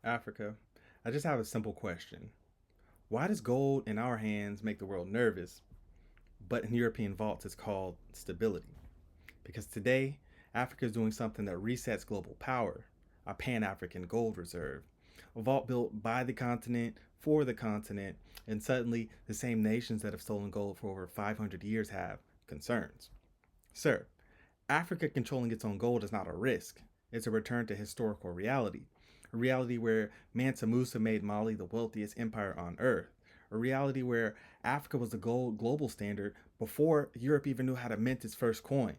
Africa, I just have a simple question. Why does gold in our hands make the world nervous, but in European vaults it's called stability? Because today, Africa is doing something that resets global power, a Pan African gold reserve, a vault built by the continent for the continent, and suddenly the same nations that have stolen gold for over 500 years have concerns. Sir, Africa controlling its own gold is not a risk. It's a return to historical reality. A reality where Mansa Musa made Mali the wealthiest empire on earth. A reality where Africa was the gold global standard before Europe even knew how to mint its first coin.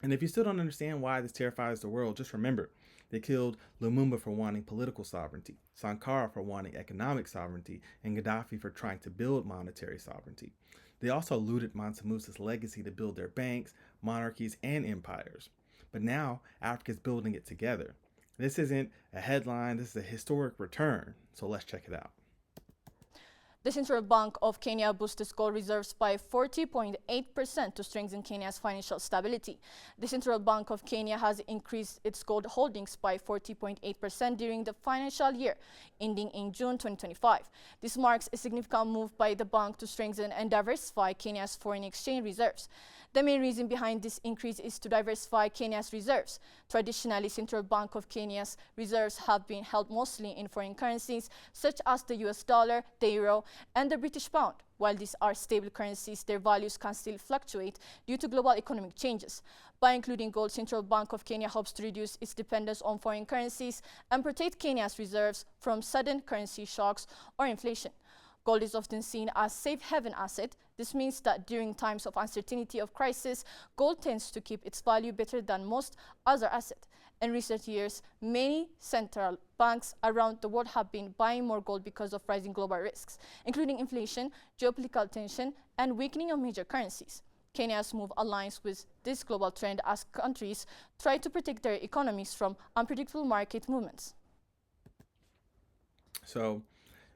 And if you still don't understand why this terrifies the world, just remember they killed Lumumba for wanting political sovereignty, Sankara for wanting economic sovereignty, and Gaddafi for trying to build monetary sovereignty. They also looted Mansa Musa's legacy to build their banks, monarchies, and empires. But now Africa is building it together. This isn't a headline, this is a historic return. So let's check it out. The Central Bank of Kenya boosted gold reserves by 40.8% to strengthen Kenya's financial stability. The Central Bank of Kenya has increased its gold holdings by 40.8% during the financial year ending in June 2025. This marks a significant move by the bank to strengthen and diversify Kenya's foreign exchange reserves. The main reason behind this increase is to diversify Kenya's reserves. Traditionally, Central Bank of Kenya's reserves have been held mostly in foreign currencies such as the US dollar, the euro, and the British pound. While these are stable currencies, their values can still fluctuate due to global economic changes. By including gold, Central Bank of Kenya hopes to reduce its dependence on foreign currencies and protect Kenya's reserves from sudden currency shocks or inflation. Gold is often seen as safe haven asset. This means that during times of uncertainty of crisis, gold tends to keep its value better than most other assets. In recent years, many central banks around the world have been buying more gold because of rising global risks, including inflation, geopolitical tension, and weakening of major currencies. Kenya's move aligns with this global trend as countries try to protect their economies from unpredictable market movements. So,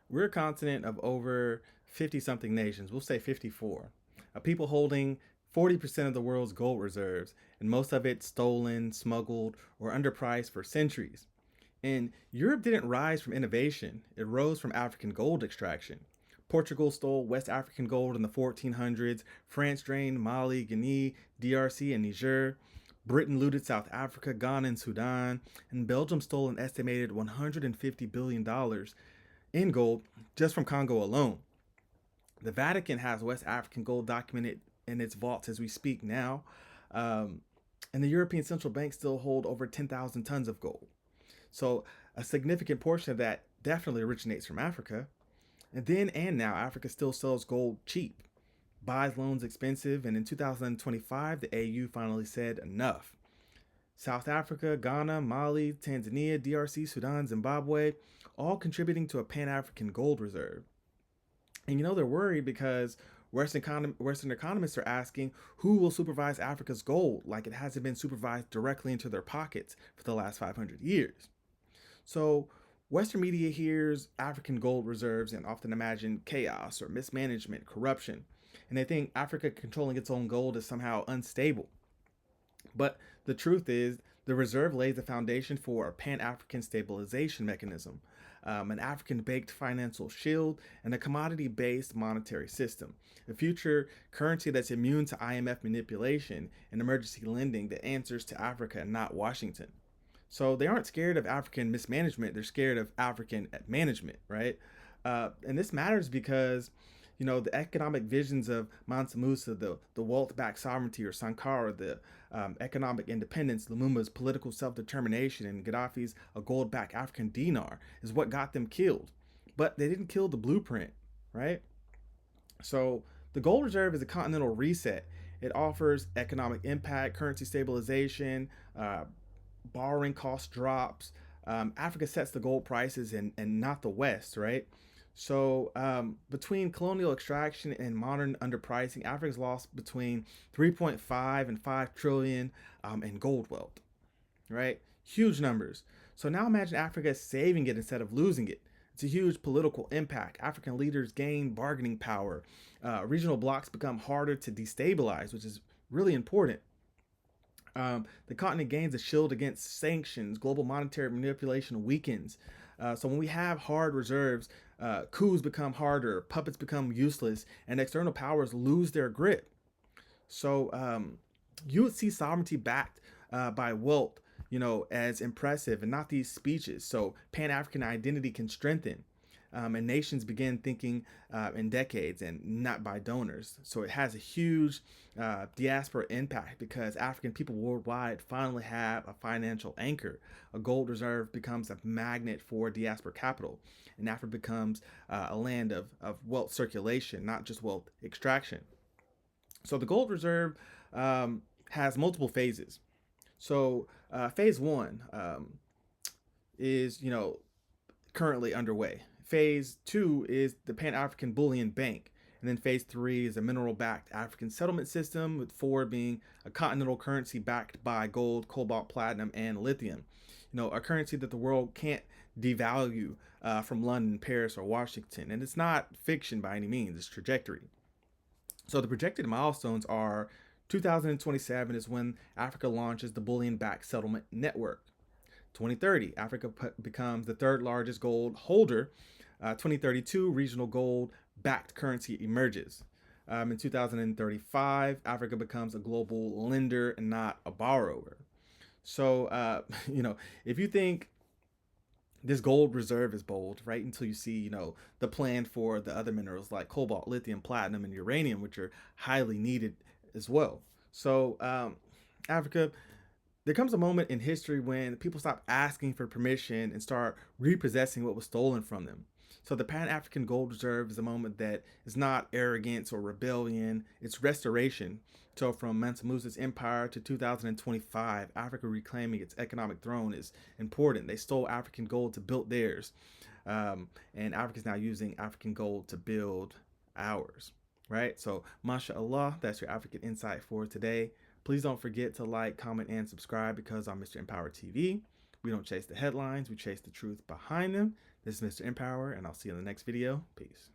we're a continent of over 50 something nations, we'll say 54, of people holding 40% of the world's gold reserves, and most of it stolen, smuggled, or underpriced for centuries. And Europe didn't rise from innovation, it rose from African gold extraction. Portugal stole West African gold in the 1400s, France drained Mali, Guinea, DRC, and Niger. Britain looted South Africa, Ghana, and Sudan, and Belgium stole an estimated $150 billion in gold just from Congo alone. The Vatican has West African gold documented in its vaults as we speak now. And the European Central Bank still hold over 10,000 tons of gold. So a significant portion of that definitely originates from Africa. And then and now, Africa still sells gold cheap, buys loans expensive, and in 2025, the AU finally said enough. South Africa, Ghana, Mali, Tanzania, DRC, Sudan, Zimbabwe, all contributing to a Pan-African gold reserve. And they're worried because Western economists are asking who will supervise Africa's gold like it hasn't been supervised directly into their pockets for the last 500 years. So Western media hears African gold reserves and often imagine chaos or mismanagement, corruption, and they think Africa controlling its own gold is somehow unstable. But the truth is, the reserve lays the foundation for a Pan-African stabilization mechanism, an African-baked financial shield, and a commodity-based monetary system. A future currency that's immune to IMF manipulation and emergency lending that answers to Africa and not Washington. So they aren't scared of African mismanagement, they're scared of African management, right? And this matters because the economic visions of Mansa Musa, the wealth-backed sovereignty, or Sankara, the economic independence, Lumumba's political self-determination, and Gaddafi's a gold-backed African dinar is what got them killed. But they didn't kill the blueprint, right? So the gold reserve is a continental reset. It offers economic impact, currency stabilization, borrowing cost drops. Africa sets the gold prices and not the West, right? So between colonial extraction and modern underpricing, Africa's lost between 3.5 and 5 trillion in gold wealth, right? Huge numbers. So now imagine Africa saving it instead of losing it. It's a huge political impact. African leaders gain bargaining power. Regional blocs become harder to destabilize, which is really important. The continent gains a shield against sanctions. Global monetary manipulation weakens. So when we have hard reserves, coups become harder, puppets become useless, and external powers lose their grip. So you would see sovereignty backed by wealth, as impressive and not these speeches. So Pan-African identity can strengthen. And nations begin thinking in decades and not by donors. So it has a huge diaspora impact because African people worldwide finally have a financial anchor. A gold reserve becomes a magnet for diaspora capital, and Africa becomes a land of wealth circulation, not just wealth extraction. So the gold reserve has multiple phases. So phase one is currently underway. Phase two is the Pan African Bullion Bank. And then phase three is a mineral backed African settlement system, with four being a continental currency backed by gold, cobalt, platinum, and lithium. A currency that the world can't devalue from London, Paris, or Washington. And it's not fiction by any means, it's trajectory. So the projected milestones are 2027 is when Africa launches the bullion backed settlement network. 2030, Africa becomes the third largest gold holder. 2032, regional gold backed currency emerges. In 2035, Africa becomes a global lender and not a borrower. So, if you think this gold reserve is bold, right? Until you see, the plan for the other minerals like cobalt, lithium, platinum, and uranium, which are highly needed as well. So, Africa, there comes a moment in history when people stop asking for permission and start repossessing what was stolen from them. So the Pan-African Gold Reserve is a moment that is not arrogance or rebellion, it's restoration. So from Mansa Musa's empire to 2025, Africa reclaiming its economic throne is important. They stole African gold to build theirs. And Africa is now using African gold to build ours, right? So Mashallah, that's your African insight for today. Please don't forget to like, comment, and subscribe because on Mr. Empower TV, we don't chase the headlines, we chase the truth behind them. This is Mr. Empower, and I'll see you in the next video. Peace.